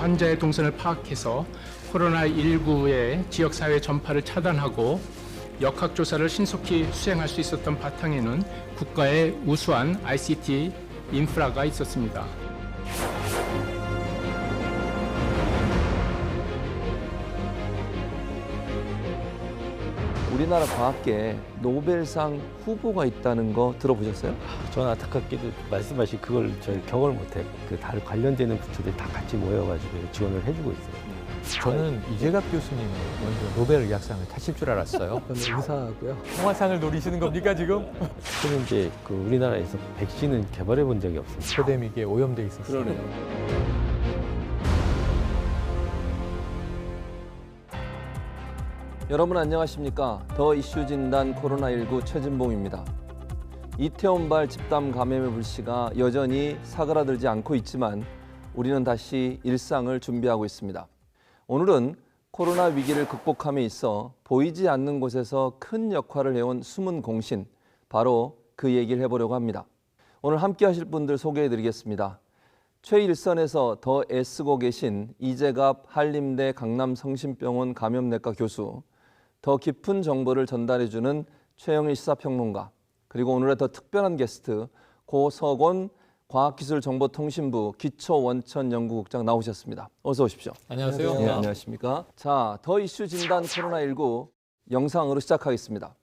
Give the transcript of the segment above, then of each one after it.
환자의 동선을 파악해서 코로나19의 지역사회 전파를 차단하고 역학조사를 신속히 수행할 수 있었던 바탕에는 국가의 우수한 ICT 인프라가 있었습니다. 우리나라 과학계에 노벨상 후보가 있다는 거 들어보셨어요? 저는 안타깝게도 말씀하신 그걸 저희 경험을 못했고 그 다른 관련되는 부처들이 다 같이 모여가지고 지원을 해주고 있어요. 저는 이재갑 교수님이 먼저 노벨 의학상을 타실 줄 알았어요. 저는 의사고요. 평화상을 노리시는 겁니까 지금? 저는 이제 그 우리나라에서 백신은 개발해 본 적이 없습니다. 팬데믹에 오염돼 있었어요. 여러분 안녕하십니까? 더 이슈 진단 코로나19 최진봉입니다. 이태원발 집단 감염의 불씨가 여전히 사그라들지 않고 있지만 우리는 다시 일상을 준비하고 있습니다. 오늘은 코로나 위기를 극복함에 있어 보이지 않는 곳에서 큰 역할을 해온 숨은 공신, 바로 그 얘기를 해보려고 합니다. 오늘 함께 하실 분들 소개해드리겠습니다. 최일선에서 더 애쓰고 계신 이재갑 한림대 강남성심병원 감염내과 교수, 더 깊은 정보를 전달해주는 최영일 시사평론가, 그리고 오늘의 더 특별한 게스트 고석원 과학기술정보통신부 기초원천연구국장 나오셨습니다. 어서 오십시오. 안녕하세요. 네, 안녕하십니까. 자, 더 이슈 진단 코로나19 영상으로 시작하겠습니다.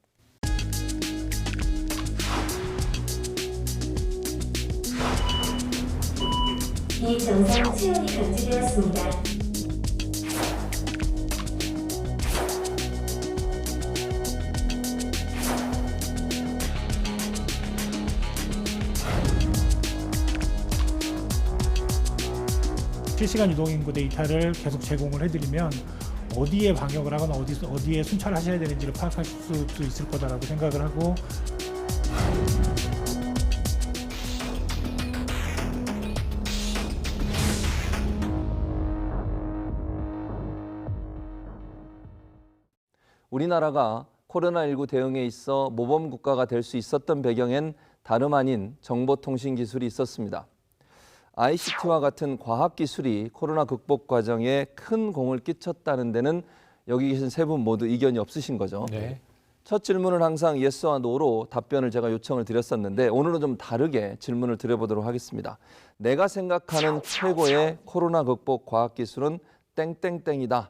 이 정상 체온이 감지되었습니다. 실시간 유동인구 데이터를 계속 제공을 해드리면 어디에 방역을 하거나 어디에 순찰을 하셔야 되는지를 파악할 수도 있을 거다라고 생각을 하고, 우리나라가 코로나19 대응에 있어 모범 국가가 될 수 있었던 배경엔 다름 아닌 정보통신 기술이 있었습니다. ICT와 같은 과학기술이 코로나 극복 과정에 큰 공을 끼쳤다는 데는 여기 계신 세 분 모두 이견이 없으신 거죠? 네. 첫 질문은 항상 예스와 노로 답변을 제가 요청을 드렸었는데 오늘은 좀 다르게 질문을 드려보도록 하겠습니다. 내가 생각하는 최고의 코로나 극복 과학기술은 땡땡땡이다.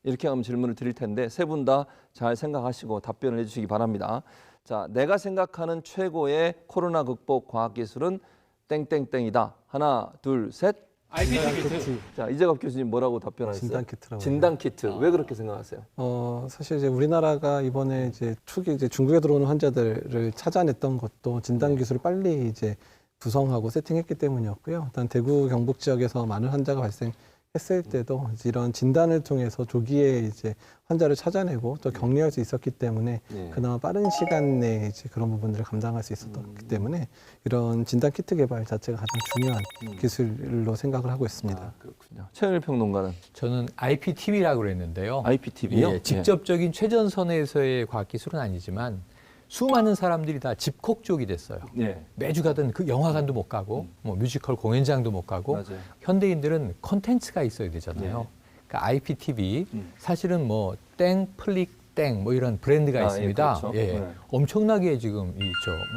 이렇게 하면 질문을 드릴 텐데 세 분 다 잘 생각하시고 답변을 해주시기 바랍니다. 자, 내가 생각하는 최고의 코로나 극복 과학기술은 땡땡땡이다. 하나, 둘, 셋. IPT 키트. 자, 이재갑 교수님 뭐라고 답변하셨어요? 진단키트라고. 진단키트. 왜 그렇게 생각하세요? 사실 이제 우리나라가 이번에 이제 초기 이제 중국에 들어오는 환자들을 찾아냈던 것도 진단 기술을 빨리 이제 구성하고 세팅했기 때문이었고요. 일단 대구 경북 지역에서 많은 환자가 발생했을 때도 이제 이런 진단을 통해서 조기에 이제 환자를 찾아내고 또 격리할 수 있었기 때문에 그나마 빠른 시간 내에 이제 그런 부분들을 감당할 수 있었기 때문에 이런 진단 키트 개발 자체가 가장 중요한 기술로 생각을 하고 있습니다. 아, 그렇군요. 최영일 평론가는 저는 IPTV라고 그랬는데요. IPTV요? 예, 직접적인 최전선에서의 과학기술은 아니지만 수많은 사람들이 다 집콕 쪽이 됐어요. 네. 매주 가던 그 영화관도 못 가고 뭐 뮤지컬 공연장도 못 가고 맞아요. 현대인들은 콘텐츠가 있어야 되잖아요. 그러니까 IPTV 사실은 뭐 땡, 플릭, 땡 뭐 이런 브랜드가 있습니다. 그렇죠. 예, 네. 엄청나게 지금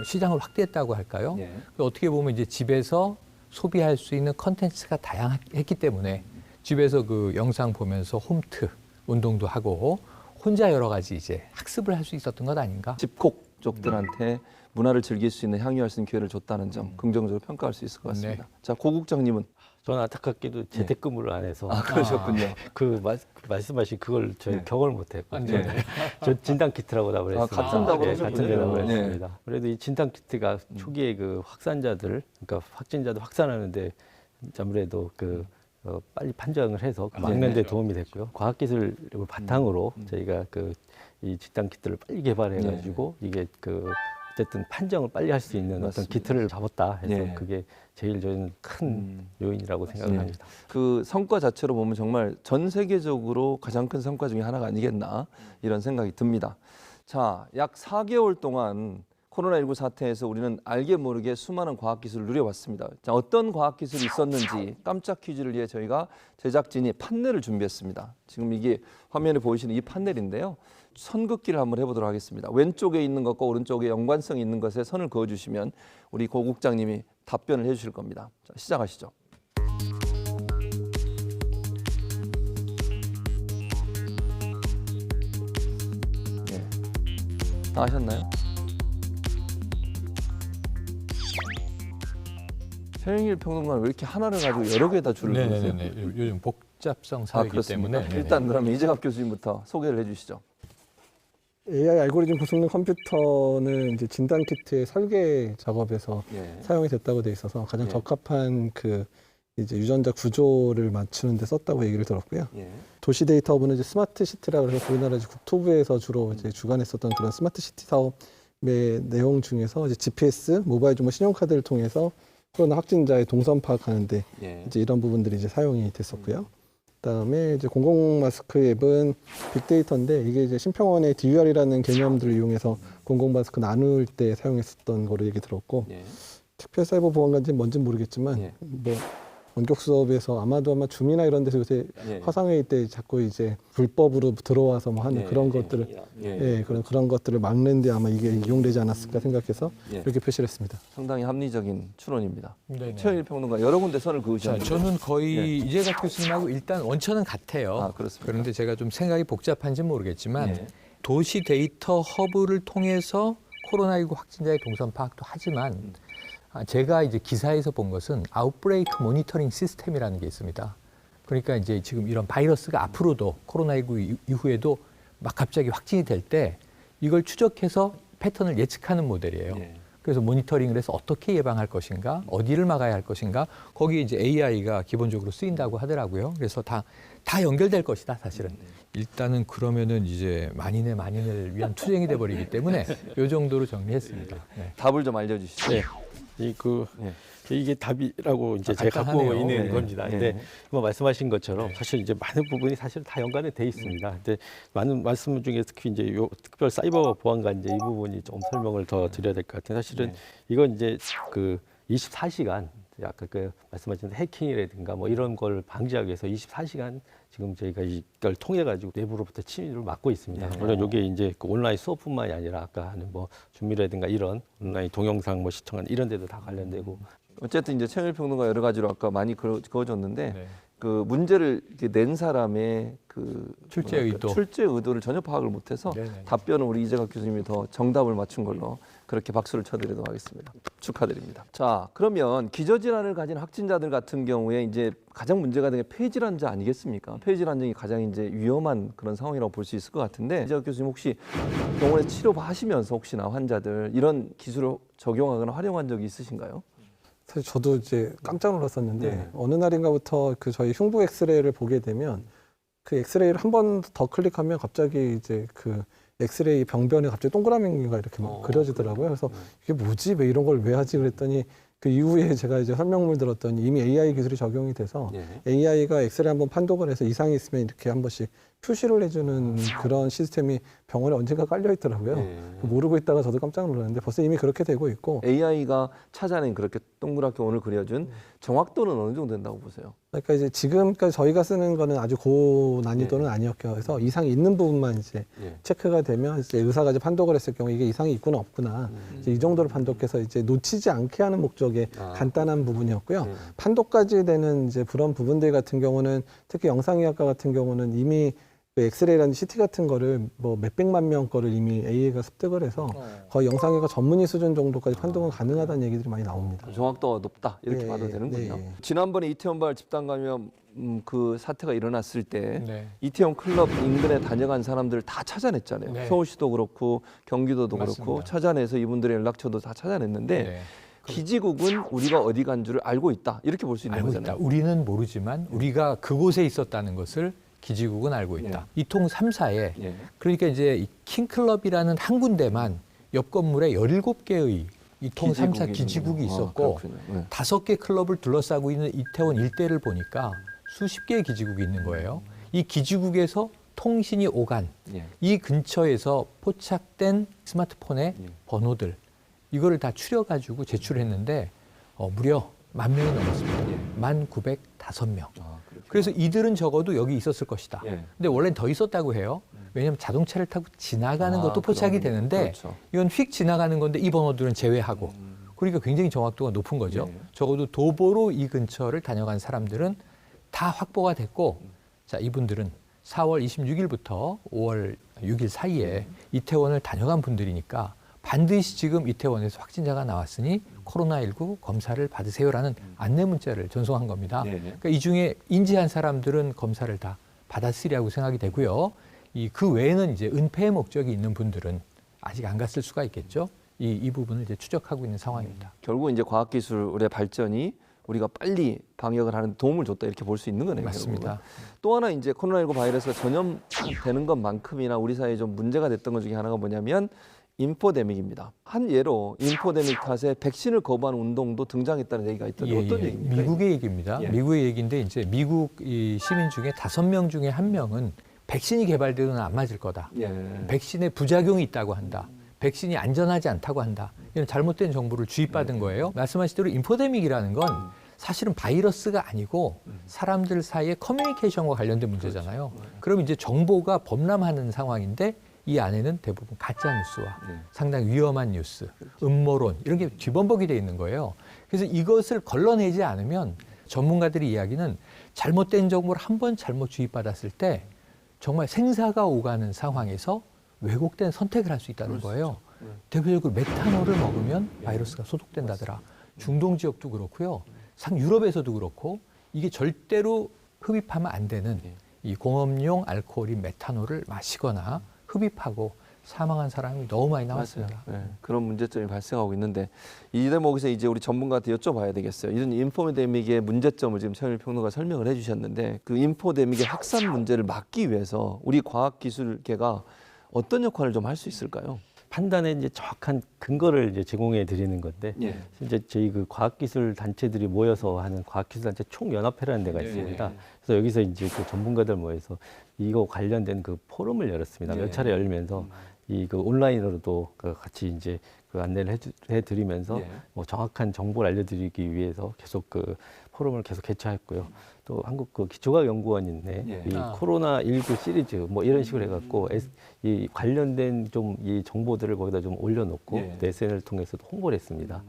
시장을 확대했다고 할까요? 어떻게 보면 이제 집에서 소비할 수 있는 콘텐츠가 다양했기 때문에 집에서 그 영상 보면서 홈트 운동도 하고 혼자 여러 가지 이제 학습을 할 수 있었던 것 아닌가? 집콕 쪽들한테 문화를 즐길 수 있는 향유할 수 있는 기회를 줬다는 점 긍정적으로 평가할 수 있을 것 같습니다. 네. 자, 고 국장님은 저는 안타깝게도 재택근무를 안 해서 그러셨군요. 그 말씀하신 그걸 저희 경험을 못했고 네. 저 진단키트라고 답을 했습니다. 같은 답을 같은 하셨군요. 대답을 네. 했습니다. 그래도 이 진단키트가 초기에 그 확산자들, 그러니까 확진자들 확산하는데 아무래도 빨리 판정을 해서 막는 데 도움이 됐고요. 과학기술을 바탕으로 저희가 이 진단키트를 빨리 개발해가지고 이게 어쨌든 판정을 빨리 할 수 있는 어떤 기틀을 잡았다 해서 그게 제일 저희는 큰 요인이라고 생각을 합니다. 그 성과 자체로 보면 정말 전 세계적으로 가장 큰 성과 중에 하나가 아니겠나 이런 생각이 듭니다. 자, 약 4개월 동안 코로나19 사태에서 우리는 알게 모르게 수많은 과학기술을 누려봤습니다. 자, 어떤 과학기술이 있었는지 깜짝 퀴즈를 위해 저희가 제작진이 판넬을 준비했습니다. 지금 이게 화면에 보이시는 이 판넬인데요. 선긋기를 한번 해보도록 하겠습니다. 왼쪽에 있는 것과 오른쪽에 연관성이 있는 것에 선을 그어주시면 우리 고 국장님이 답변을 해주실 겁니다. 자, 시작하시죠. 다 하셨나요? 최영일 평론가는 왜 이렇게 하나를 가지고 여러 개에다 줄을 그으세요? 네네네. 요즘 복잡성 사회이기 그렇습니까? 때문에 네네. 일단 그러면 이재갑 교수님부터 소개를 해주시죠. AI 알고리즘 구성능 컴퓨터는 이제 진단 키트의 설계 작업에서 예. 사용이 됐다고 돼 있어서 가장 예. 적합한 그 이제 유전자 구조를 맞추는 데 썼다고 얘기를 들었고요. 예. 도시 데이터 허브는 이제 스마트 시티라고 해서 우리나라 이제 국토부에서 주로 이제 주관했었던 그런 스마트 시티 사업의 내용 중에서 이제 GPS, 모바일 정보 신용카드를 통해서 코로나 확진자의 동선 파악하는데 예. 이제 이런 부분들이 이제 사용이 됐었고요. 그다음에 이제 공공 마스크 앱은 빅데이터인데 이게 이제 심평원의 DUR이라는 개념들을 이용해서 공공 마스크 나눌 때 사용했었던 거로 얘기 들었고 예. 특별 사이버 보안관지는 뭔지는 모르겠지만 예. 뭐 원격 수업에서 아마 줌이나 이런 데서 요새 예. 화상회의 때 자꾸 이제 불법으로 들어와서 뭐 하는 예. 그런 것들을 예. 그런 것들을 막는데 아마 이게 이용되지 않았을까 생각해서 예. 이렇게 표시를 했습니다. 상당히 합리적인 추론입니다. 네네. 최영일 평론가 여러 군데 선을 자, 그으셨는데 저는 거의 이재갑 교수님하고 일단 원천은 같아요. 아, 그렇습니까? 그런데 제가 좀 생각이 복잡한지는 모르겠지만 예. 도시 데이터 허브를 통해서 코로나19 확진자의 동선 파악도 하지만 제가 이제 기사에서 본 것은 아웃브레이크 모니터링 시스템이라는 게 있습니다. 그러니까 이제 지금 이런 바이러스가 앞으로도 코로나19 이후에도 막 갑자기 확진이 될 때 이걸 추적해서 패턴을 예측하는 모델이에요. 예. 그래서 모니터링을 해서 어떻게 예방할 것인가, 어디를 막아야 할 것인가, 거기에 이제 AI가 기본적으로 쓰인다고 하더라고요. 그래서 다 연결될 것이다, 사실은. 일단은 그러면은 이제 만인을 위한 투쟁이 돼버리기 때문에 이 정도로 정리했습니다. 네. 답을 좀 알려주시죠. 네. 예. 이게 답이라고 이제 제가 갖고 간단하네요. 있는 네. 겁니다. 예. 근데 뭐 말씀하신 것처럼 사실 이제 많은 부분이 사실 다 연관이 돼 있습니다. 근데 많은 말씀 중에 특히 이제 요 특별 사이버 보안관 이제 이 부분이 좀 설명을 더 드려야 될 것 같아요. 사실은 이건 이제 그 24시간 아까 그 말씀하신 해킹이라든가 뭐 이런 걸 방지하기 위해서 24시간 지금 저희가 이걸 통해 가지고 내부로부터 침입을 막고 있습니다. 물론 이게 이제 그 온라인 수업뿐만이 아니라 아까 하는 뭐 준비라든가 이런 온라인 동영상 뭐 시청하는 이런 데도 다 관련되고 어쨌든 이제 최영일 평론가 여러 가지로 아까 많이 그어줬는데 네. 그 문제를 이렇게 낸 사람의 그 출제 뭐랄까, 의도. 출제 의도를 전혀 파악을 못해서 네네. 답변을 우리 이재갑 교수님이 더 정답을 맞춘 걸로 그렇게 박수를 쳐드리도록 하겠습니다. 축하드립니다. 자, 그러면 기저질환을 가진 확진자들 같은 경우에 이제 가장 문제가 되는 게 폐질환자 아니겠습니까? 폐질환증이 가장 이제 위험한 그런 상황이라고 볼 수 있을 것 같은데 이재갑 교수님 혹시 병원에 치료하시면서 혹시나 환자들 이런 기술을 적용하거나 활용한 적이 있으신가요? 사실 저도 이제 깜짝 놀랐었는데 네. 어느 날인가부터 그 저희 흉부 엑스레이를 보게 되면 그 엑스레이를 한 번 더 클릭하면 갑자기 이제 그 엑스레이 병변에 갑자기 동그라미가 이렇게 막 그려지더라고요. 그래서 이게 뭐지? 왜 이런 걸 왜 하지? 그랬더니 그 이후에 제가 이제 설명을 들었더니 이미 AI 기술이 적용이 돼서 AI가 엑스레이 한번 판독을 해서 이상이 있으면 이렇게 한 번씩 표시를 해주는 그런 시스템이 병원에 언젠가 깔려 있더라고요. 모르고 있다가 저도 깜짝 놀랐는데 벌써 이미 그렇게 되고 있고. AI가 찾아낸 그렇게 동그랗게 오늘 그려준 정확도는 어느 정도 된다고 보세요? 그러니까 이제 지금까지 저희가 쓰는 거는 아주 고난이도는 아니었고 해서 이상이 있는 부분만 이제 체크가 되면 이제 의사가 이제 판독을 했을 경우 이게 이상이 있구나 없구나 이제 이 정도로 판독해서 이제 놓치지 않게 하는 목적의 간단한 부분이었고요. 판독까지 되는 이제 그런 부분들 같은 경우는 특히 영상의학과 같은 경우는 이미 그 엑스레이라는 CT 같은 거를 뭐 몇백만 명 거를 이미 AI가 습득을 해서 거의 영상의학과 전문의 수준 정도까지 판독은 가능하다는 얘기들이 많이 나옵니다. 정확도가 높다 이렇게 네, 봐도 되는군요. 네. 지난번에 이태원발 집단 감염 그 사태가 일어났을 때 네. 이태원 클럽 인근에 다녀간 사람들을 다 찾아냈잖아요. 네. 서울시도 그렇고 경기도도 그렇고 맞습니다. 찾아내서 이분들의 연락처도 다 찾아냈는데 네. 기지국은 우리가 어디 간 줄을 알고 있다 이렇게 볼 수 있는 알고 있다. 거잖아요. 우리는 모르지만 우리가 그곳에 있었다는 것을 기지국은 알고 있다. 이통 3사에 예. 그러니까 이제 이 킹클럽이라는 한 군데만 옆 건물에 17개의 이통 3사 기지국이 있었고 그렇군요. 네. 5개 클럽을 둘러싸고 있는 이태원 일대를 보니까 수십 개의 기지국이 있는 거예요. 이 기지국에서 통신이 오간 예. 이 근처에서 포착된 스마트폰의 예. 번호들 이거를 다 추려가지고 제출했는데 무려 10,000명이 넘었습니다. 1,905명. 그래서 이들은 적어도 여기 있었을 것이다. 예. 근데 원래는 더 있었다고 해요. 왜냐하면 자동차를 타고 지나가는 것도 포착이 되는데 그렇죠. 이건 휙 지나가는 건데 이 번호들은 제외하고 그러니까 굉장히 정확도가 높은 거죠. 적어도 도보로 이 근처를 다녀간 사람들은 다 확보가 됐고 자 이분들은 4월 26일부터 5월 6일 사이에 이태원을 다녀간 분들이니까 반드시 지금 이태원에서 확진자가 나왔으니 코로나19 검사를 받으세요라는 안내 문자를 전송한 겁니다. 그러니까 이 중에 인지한 사람들은 검사를 다 받았으리라고 생각이 되고요. 그 외에는 이제 은폐의 목적이 있는 분들은 아직 안 갔을 수가 있겠죠. 이 부분을 이제 추적하고 있는 상황입니다. 결국 이제 과학기술의 발전이 우리가 빨리 방역을 하는 데 도움을 줬다 이렇게 볼 수 있는 거네요. 맞습니다. 결국은. 또 하나 이제 코로나19 바이러스가 전염되는 것만큼이나 우리 사회에 좀 문제가 됐던 것 중에 하나가 뭐냐면 인포데믹입니다. 한 예로 인포데믹 탓에 백신을 거부하는 운동도 등장했다는 얘기가 있던데 어떤 얘기입니까? 미국의 얘기입니다. 미국의 얘기인데 이제 미국 이 시민 중에 5명 중에 1명은 백신이 개발되면 안 맞을 거다. 백신에 부작용이 있다고 한다. 백신이 안전하지 않다고 한다. 이런 잘못된 정보를 주입받은 거예요. 말씀하신 대로 인포데믹이라는 건 사실은 바이러스가 아니고 사람들 사이의 커뮤니케이션과 관련된 문제잖아요. 그럼 이제 정보가 범람하는 상황인데 이 안에는 대부분 가짜 뉴스와 상당히 위험한 뉴스, 음모론 이런 게 뒤범벅이 돼 있는 거예요. 그래서 이것을 걸러내지 않으면 전문가들이 이야기는 잘못된 정보를 한 번 잘못 주입받았을 때 정말 생사가 오가는 상황에서 왜곡된 선택을 할 수 있다는 거예요. 대표적으로 메탄올을 먹으면 바이러스가 소독된다더라. 중동 지역도 그렇고요. 유럽에서도 그렇고 이게 절대로 흡입하면 안 되는 이 공업용 알코올인 메탄올을 마시거나 흡입하고 사망한 사람이 너무 많이 나왔습니다. 그런 문제점이 발생하고 있는데 이 대목에서 이제 우리 전문가한테 여쭤봐야 되겠어요. 이런 인포데믹의 문제점을 지금 최현일 평론가 설명을 해주셨는데 그 인포데믹의 확산 문제를 막기 위해서 우리 과학기술계가 어떤 역할을 좀 할 수 있을까요? 판단에 이제 정확한 근거를 이제 제공해 드리는 건데 이제 저희 그 과학기술 단체들이 모여서 하는 과학기술 단체 총연합회라는 데가 있습니다. 그래서 여기서 이제 그 전문가들 모여서 이거 관련된 그 포럼을 열었습니다. 몇 차례 열면서 이 그 온라인으로도 그 같이 이제 그 안내를 해드리면서 뭐 정확한 정보를 알려드리기 위해서 계속 그 포럼을 계속 개최했고요. 또 한국 그 기초과학연구원인데 이 코로나19 시리즈 뭐 이런 식으로 해갖고 이 관련된 좀 이 정보들을 거기다 좀 올려놓고 SNS를 통해서도 홍보를 했습니다.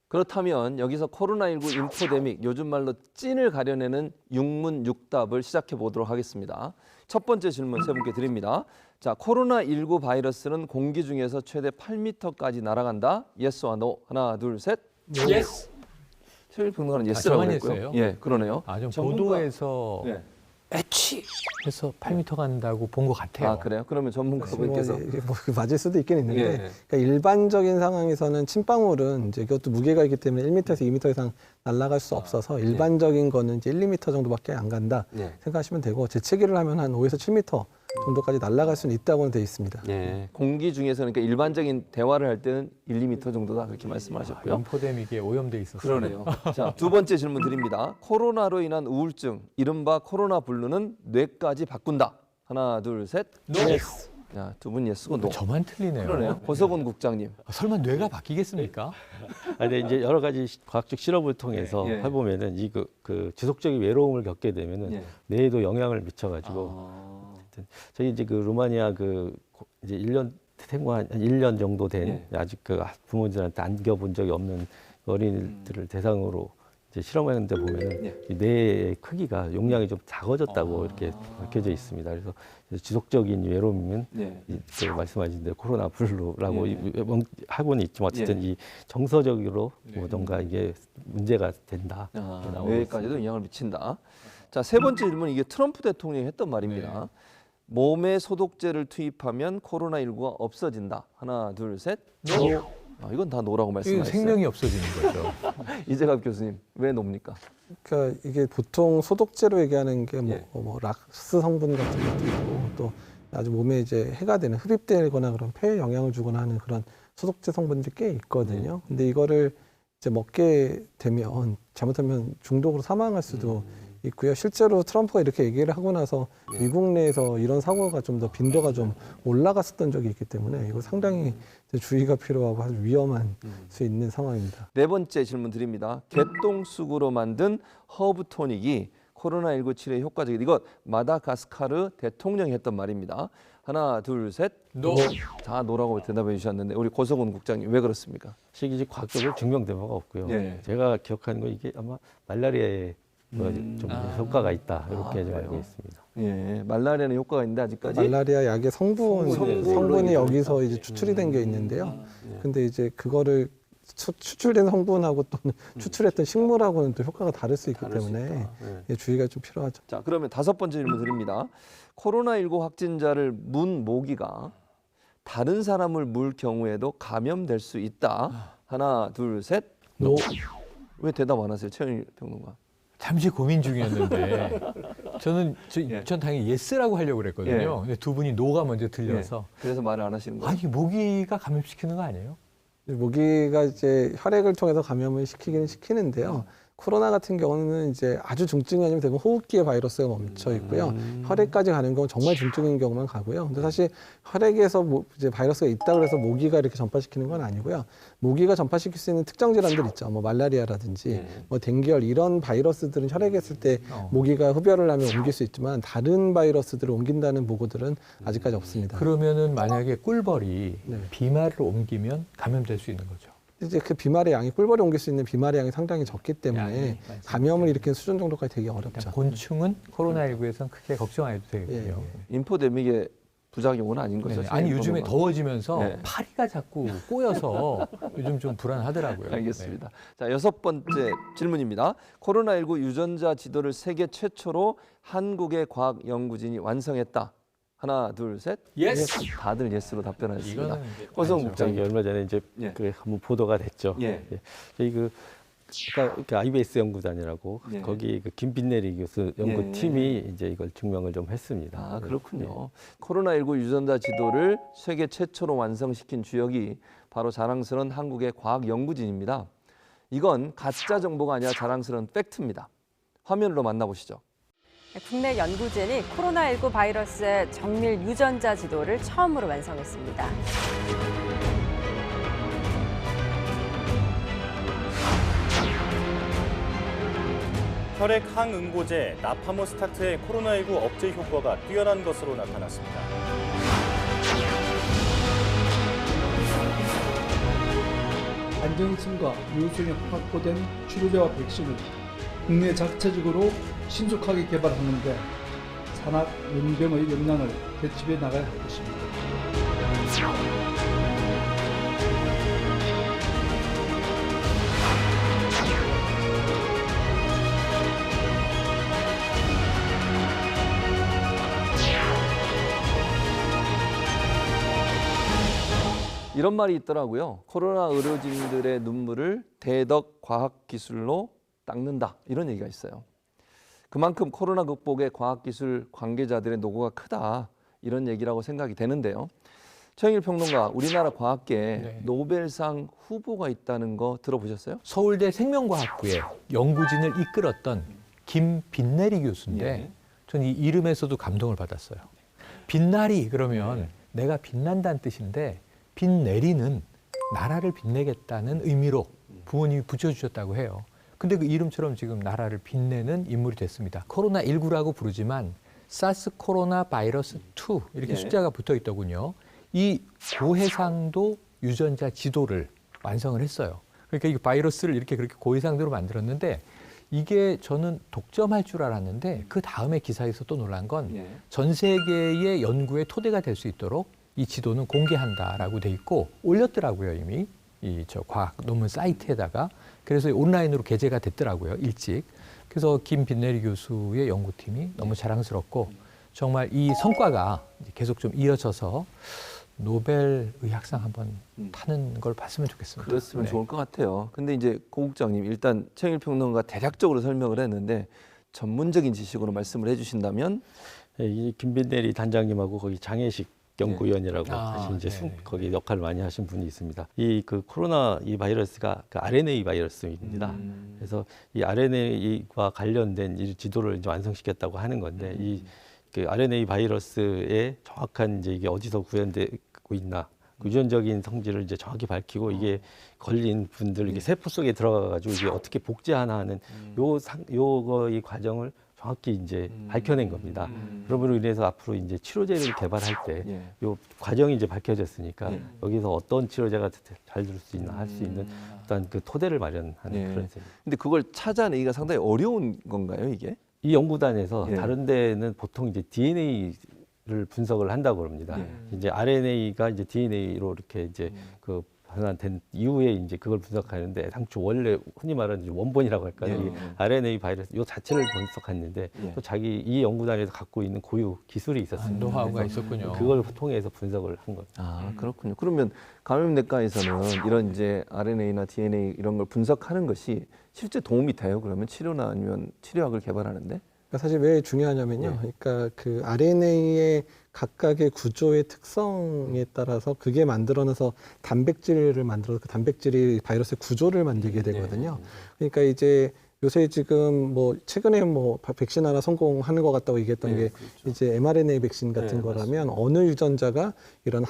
그렇다면 여기서 코로나19 인포데믹, 요즘 말로 찐을 가려내는 육문육답을 시작해 보도록 하겠습니다. 첫 번째 질문 세 분께 드립니다. 자, 코로나19 바이러스는 공기 중에서 최대 8m까지 날아간다. 예스와 노. 하나, 둘, 셋. 예스. 최일 평론가는 예스라고 저만 했고요. 했어요? 예, 그러네요. 좀 전문가- 보도에서 애취 해서 8m 간다고 본 것 같아요. 아, 그래요? 그러면 전문가분께서 이게 뭐 맞을 수도 있긴 있는데 그러니까 일반적인 상황에서는 침방울은 이제 그것도 무게가 있기 때문에 1m에서 2m 이상 날아갈 수 없어서 일반적인 거는 이제 1, 2m 정도밖에 안 간다 생각하시면 되고 재채기를 하면 한 5에서 7m 정도까지 날아갈 수는 있다고는 돼 있습니다. 공기 중에서 그러니까 일반적인 대화를 할 때는 1, 2m 정도다 그렇게 말씀하셨고요. 인포데믹에 오염돼 있었어요. 그러네요. 자, 두 번째 질문 드립니다. 코로나로 인한 우울증, 이른바 코로나 블루는 뇌까지 바꾼다. 하나, 둘, 셋. 예스. 자, 두 분 예스고 노. 저만 틀리네요. 그러네요. 고석원 국장님. 설마 뇌가 바뀌겠습니까? 근데 이제 여러 가지 과학적 실험을 통해서 해보면은 이 그 지속적인 외로움을 겪게 되면은 뇌에도 영향을 미쳐가지고 저희 이제 그 루마니아 그 이제 1년 생후 한 1년 정도 된 아직 그 부모들한테 안겨본 적이 없는 어린이들을 대상으로 이제 실험했는데 보면은 이 뇌의 크기가 용량이 좀 작아졌다고 이렇게 밝혀져 있습니다. 그래서 지속적인 외로움이면 그 말씀하신 대로 코로나 블루라고 하고는 있지만 어쨌든 이 정서적으로 뭔가 이게 문제가 된다. 뇌까지도 영향을 미친다. 자, 세 번째 질문 이게 트럼프 대통령이 했던 말입니다. 몸에 소독제를 투입하면 코로나19가 없어진다. 하나, 둘, 셋. 노. 이건 다 노라고 말씀하셨어요. 생명이 없어지는 거죠. 이재갑 교수님, 왜 노입니까? 그러니까 이게 보통 소독제로 얘기하는 게 뭐 락스 성분 같은 것도 있고 또 아주 몸에 이제 해가 되는 흡입되거나 그런 폐에 영향을 주거나 하는 그런 소독제 성분들이 꽤 있거든요. 근데 이거를 이제 먹게 되면 잘못하면 중독으로 사망할 수도 있고요. 실제로 트럼프가 이렇게 얘기를 하고 나서 미국 내에서 이런 사고가 좀 더 빈도가 좀 올라갔었던 적이 있기 때문에 이거 상당히 주의가 필요하고 아주 위험한 수 있는 상황입니다. 네 번째 질문 드립니다. 개똥쑥으로 만든 허브 토닉이 코로나19 치료에 효과적이다. 이거 마다가스카르 대통령이 했던 말입니다. 하나, 둘, 셋. 노. 다 노라고 대답해 주셨는데 우리 고성훈 국장님 왜 그렇습니까? 시기적 과학적으로 증명된 바가 없고요. 예. 제가 기억하는 건 이게 아마 말라리아에 좀 효과가 있다 이렇게 제가 알고 있습니다. 예, 말라리아는 효과가 있는데 아직까지 말라리아 약의 성분이 여기서 이제 추출이 된 게 있는데요. 근데 이제 그거를 추출된 성분하고 또는 추출했던 식물하고는 또 효과가 다를 수 있기 때문에 예, 주의가 좀 필요하죠. 자, 그러면 다섯 번째 질문 드립니다. 코로나19 확진자를 문 모기가 다른 사람을 물 경우에도 감염될 수 있다. 하나, 둘, 셋. 노. 왜 대답 안 하세요, 최영일 평론가? 잠시 고민 중이었는데 전 당연히 예스라고 하려고 그랬거든요. 예. 근데 두 분이 노가 먼저 들려서 그래서 말을 안 하시는 거예요? 아니 모기가 감염시키는 거 아니에요? 모기가 이제 혈액을 통해서 감염을 시키기는 시키는데요. 코로나 같은 경우는 이제 아주 중증이 아니면 대부분 호흡기에 바이러스가 멈춰 있고요. 혈액까지 가는 경우는 정말 중증인 경우만 가고요. 근데 사실 혈액에서 이제 바이러스가 있다고 해서 모기가 이렇게 전파시키는 건 아니고요. 모기가 전파시킬 수 있는 특정 질환들 있죠. 뭐 말라리아라든지 뭐 댕기열 이런 바이러스들은 혈액에 있을 때 모기가 흡혈을 하면 옮길 수 있지만 다른 바이러스들을 옮긴다는 보고들은 아직까지 없습니다. 그러면은 만약에 꿀벌이 네. 비말을 옮기면 감염될 수 있는 거죠. 이제 그 비말의 양이 꿀벌이 옮길 수 있는 비말의 양이 상당히 적기 때문에 양이 감염을 일으키는 수준 정도까지 되게 어렵죠. 곤충은 코로나19에서는 크게 걱정 안 해도 되겠군요. 인포데믹의 부작용은 아닌 거죠? 네. 아니 요즘에 평론가? 더워지면서 네. 파리가 자꾸 꼬여서 요즘 좀 불안하더라고요. 알겠습니다. 자, 여섯 번째 질문입니다. 코로나19 유전자 지도를 세계 최초로 한국의 과학 연구진이 완성했다. 하나, 둘, 셋. 예스. 다들 예스로 답변하셨습니다. 이거는 고성 저기 국장님. 얼마 전에 이제 예. 그 한번 보도가 됐죠. 예. 저희 그 IBS 연구단이라고 예. 거기 그 김빈내리 교수 연구팀이 이제 이걸 증명을 좀 했습니다. 아, 그렇군요. 코로나19 유전자 지도를 세계 최초로 완성시킨 주역이 바로 자랑스러운 한국의 과학 연구진입니다. 이건 가짜 정보가 아니라 자랑스러운 팩트입니다. 화면으로 만나보시죠. 국내 연구진이 코로나19 바이러스의 정밀 유전자 지도를 처음으로 완성했습니다. 혈액 항응고제 나파모스타트의 코로나19 억제 효과가 뛰어난 것으로 나타났습니다. 안정성과 유효성이 확보된 치료제와 백신을 국내 자체적으로 신속하게 개발하는데 산학 연병의 역량을 대집해 나가야 할 것입니다. 이런 말이 있더라고요. 코로나 의료진들의 눈물을 대덕 과학기술로 닦는다. 이런 얘기가 있어요. 그만큼 코로나 극복에 과학기술 관계자들의 노고가 크다. 이런 얘기라고 생각이 되는데요. 최영일 평론가, 우리나라 과학계에 네. 노벨상 후보가 있다는 거 들어보셨어요? 서울대 생명과학부의 연구진을 이끌었던 김빈내리 교수인데 예. 저는 이 이름에서도 감동을 받았어요. 빛나리 그러면 내가 빛난다는 뜻인데 빛내리는 나라를 빛내겠다는 의미로 부모님이 붙여주셨다고 해요. 근데 그 이름처럼 지금 나라를 빛내는 인물이 됐습니다. 코로나19라고 부르지만 사스 코로나 바이러스 2 이렇게 예. 숫자가 붙어 있더군요. 이 고해상도 유전자 지도를 완성을 했어요. 그러니까 이 바이러스를 이렇게 그렇게 고해상도로 만들었는데 이게 저는 독점할 줄 알았는데 그 다음에 기사에서 또 놀란 건 전 세계의 연구의 토대가 될 수 있도록 이 지도는 공개한다라고 돼 있고 올렸더라고요 이미 이 저 과학 논문 사이트에다가. 그래서 온라인으로 게재가 됐더라고요 일찍. 그래서 김빈내리 교수의 연구팀이 너무 자랑스럽고 정말 이 성과가 계속 좀 이어져서 노벨 의학상 한번 타는 걸 봤으면 좋겠습니다. 그랬으면 네. 좋을 것 같아요. 근데 이제 고 국장님, 일단 최영일 평론가 대략적으로 설명을 했는데 전문적인 지식으로 말씀을 해주신다면 이 김빈내리 단장님하고 거기 장혜식 연구위원이라고 사실 이제 거기 역할을 많이 하신 분이 있습니다. 이 그 코로나 이 바이러스가 그 RNA 바이러스입니다. 그래서 이 RNA와 관련된 이 지도를 이제 완성시켰다고 하는 건데 이 그 RNA 바이러스의 정확한 이제 이게 어디서 구현되고 있나 그 유전적인 성질을 이제 정확히 밝히고 이게 걸린 분들 이게 세포 속에 들어가가지고 이게 어떻게 복제하나 하는 요거의 과정을 정확히 이제 밝혀낸 겁니다. 그러므로 인해서 앞으로 이제 치료제를 개발할 때 요 과정이 이제 밝혀졌으니까 여기서 어떤 치료제가 잘 될 수 있나 할 수 있는 어떤 그 토대를 마련하는 그런 셈입니다. 근데 그걸 찾아내기가 상당히 어려운 건가요, 이게? 이 연구단에서 다른 데는 보통 이제 DNA를 분석을 한다고 합니다. 이제 RNA가 이제 DNA로 이렇게 이제 그 변환된 이후에 이제 그걸 분석하는데 당초 원래 흔히 말하는 원본이라고 할까요? 이 RNA 바이러스 요 자체를 분석했는데 또 자기 이 연구단에서 갖고 있는 고유 기술이 있었습니다. 노하우가 있었군요. 그걸 통해서 분석을 한 겁니다. 아, 그렇군요. 그러면 감염내과에서는 이런 이제 RNA나 DNA 이런 걸 분석하는 것이 실제 도움이 돼요? 그러면 치료나 아니면 치료약을 개발하는데? 그러니까 사실 왜 중요하냐면요. 그러니까 그 RNA의 각각의 구조의 특성에 따라서 그게 만들어내서 단백질을 만들어서 그 단백질이 바이러스의 구조를 만들게 되거든요. 그러니까 이제 요새 지금 뭐 최근에 뭐 백신 하나 성공하는 것 같다고 얘기했던 게 이제 mRNA 백신 같은 거라면 어느 유전자가 이런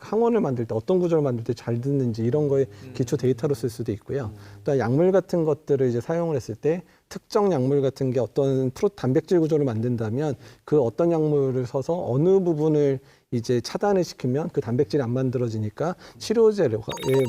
항원을 만들 때 어떤 구조를 만들 때 잘 듣는지 이런 거에 기초 데이터로 쓸 수도 있고요. 또 약물 같은 것들을 이제 사용을 했을 때 특정 약물 같은 게 어떤 단백질 구조를 만든다면 그 어떤 약물을 써서 어느 부분을 이제 차단을 시키면 그 단백질이 안 만들어지니까 치료제를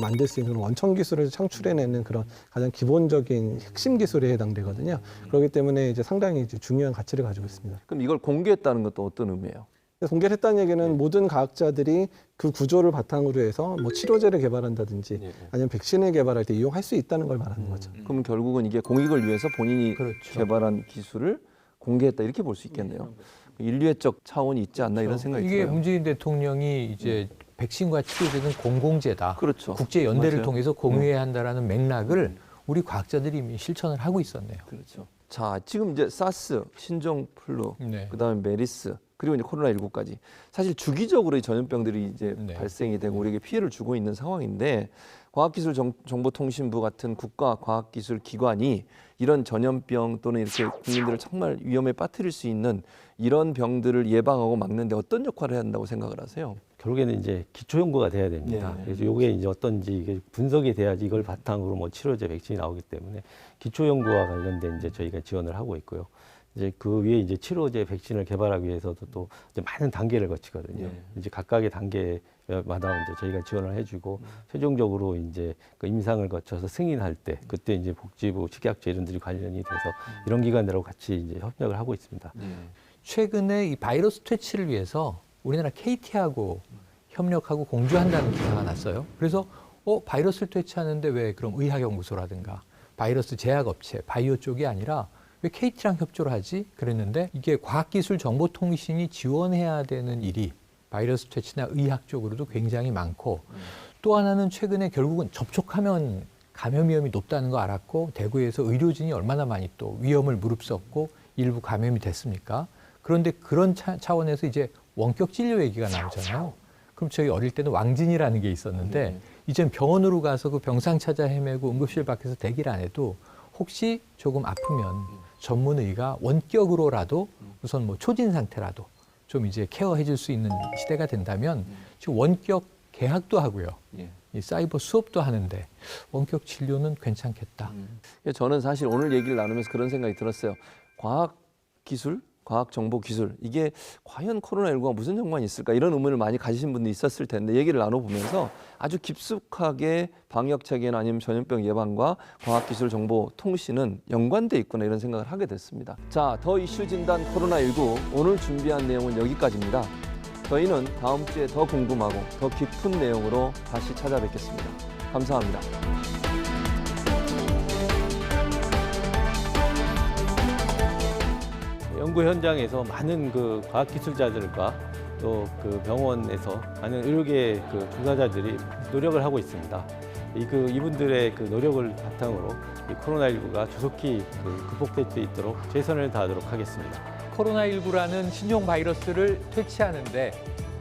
만들 수 있는 그런 원천 기술을 창출해내는 그런 가장 기본적인 핵심 기술에 해당되거든요. 그렇기 때문에 이제 상당히 이제 중요한 가치를 가지고 있습니다. 그럼 이걸 공개했다는 것도 어떤 의미예요? 공개를 했다는 얘기는 모든 과학자들이 그 구조를 바탕으로 해서 뭐 치료제를 개발한다든지 아니면 백신을 개발할 때 이용할 수 있다는 걸 말하는 거죠. 그럼 결국은 이게 공익을 위해서 본인이 개발한 기술을 공개했다 이렇게 볼 수 있겠네요. 인류애적 차원이 있지 않나 이런 생각이 이게 들어요. 문재인 대통령이 이제 백신과 치료제는 공공재다. 그렇죠. 국제 연대를 맞아요. 통해서 공유해야 한다라는 맥락을 우리 과학자들이 이미 실천을 하고 있었네요. 그렇죠. 자, 지금 이제 사스, 신종플루, 그다음에 메리스, 그리고 이제 코로나19까지 사실 주기적으로 이 전염병들이 이제 발생이 되고 우리에게 피해를 주고 있는 상황인데 과학기술정보통신부 같은 국가과학기술기관이 이런 전염병 또는 이렇게 국민들을 정말 위험에 빠뜨릴 수 있는 이런 병들을 예방하고 막는데 어떤 역할을 해야 한다고 생각을 하세요? 결국에는 이제 기초 연구가 돼야 됩니다. 그래서 이게 이제 어떤지 이게 분석이 돼야지 이걸 바탕으로 뭐 치료제, 백신이 나오기 때문에 기초 연구와 관련된 이제 저희가 지원을 하고 있고요. 이제 그 위에 이제 치료제, 백신을 개발하기 위해서도 또 이제 많은 단계를 거치거든요. 이제 각각의 단계마다 이제 저희가 지원을 해주고 최종적으로 이제 그 임상을 거쳐서 승인할 때 그때 이제 복지부, 식약처 이런 들이 관련이 돼서 이런 기관들하고 같이 이제 협력을 하고 있습니다. 최근에 이 바이러스 퇴치를 위해서 우리나라 KT하고 협력하고 공조한다는 기사가 났어요. 그래서 바이러스를 퇴치하는데 왜 그럼 의학연구소라든가 바이러스 제약업체, 바이오 쪽이 아니라 왜 KT랑 협조를 하지? 그랬는데 이게 과학기술정보통신이 지원해야 되는 일이 바이러스 퇴치나 의학 쪽으로도 굉장히 많고 또 하나는 최근에 결국은 접촉하면 감염 위험이 높다는 거 알았고 대구에서 의료진이 얼마나 많이 또 위험을 무릅쓰고 일부 감염이 됐습니까? 그런데 그런 차원에서 이제 원격 진료 얘기가 나오잖아요. 그럼 저희 어릴 때는 왕진이라는 게 있었는데 이젠 병원으로 가서 그 병상 찾아 헤매고 응급실 밖에서 대기를 안 해도 혹시 조금 아프면 전문의가 원격으로라도 우선 뭐 초진 상태라도 좀 이제 케어해 줄 수 있는 시대가 된다면 지금 원격 계약도 하고요. 이 사이버 수업도 하는데 원격 진료는 괜찮겠다. 저는 사실 오늘 얘기를 나누면서 그런 생각이 들었어요. 과학기술, 과학정보기술 이게 과연 코로나19와 무슨 연관이 있을까 이런 의문을 많이 가지신 분도 있었을 텐데 얘기를 나눠보면서 아주 깊숙하게 방역체계나 아니면 전염병 예방과 과학기술 정보통신은 연관돼 있구나 이런 생각을 하게 됐습니다. 자, 더 이슈 진단 코로나19 오늘 준비한 내용은 여기까지입니다. 저희는 다음 주에 더 궁금하고 더 깊은 내용으로 다시 찾아뵙겠습니다. 감사합니다. 연구 현장에서 많은 그 과학기술자들과 또 그 병원에서 많은 의료계 그 종사자들이 노력을 하고 있습니다. 이분들의 그 노력을 바탕으로 이 코로나19가 조속히 극복될 수 있도록 최선을 다하도록 하겠습니다. 코로나19라는 신종 바이러스를 퇴치하는데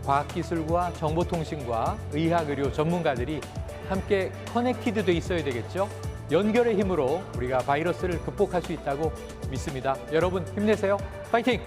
과학기술과 정보통신과 의학, 의료 전문가들이 함께 커넥티드 돼 있어야 되겠죠. 연결의 힘으로 우리가 바이러스를 극복할 수 있다고 믿습니다. 여러분 힘내세요. 파이팅!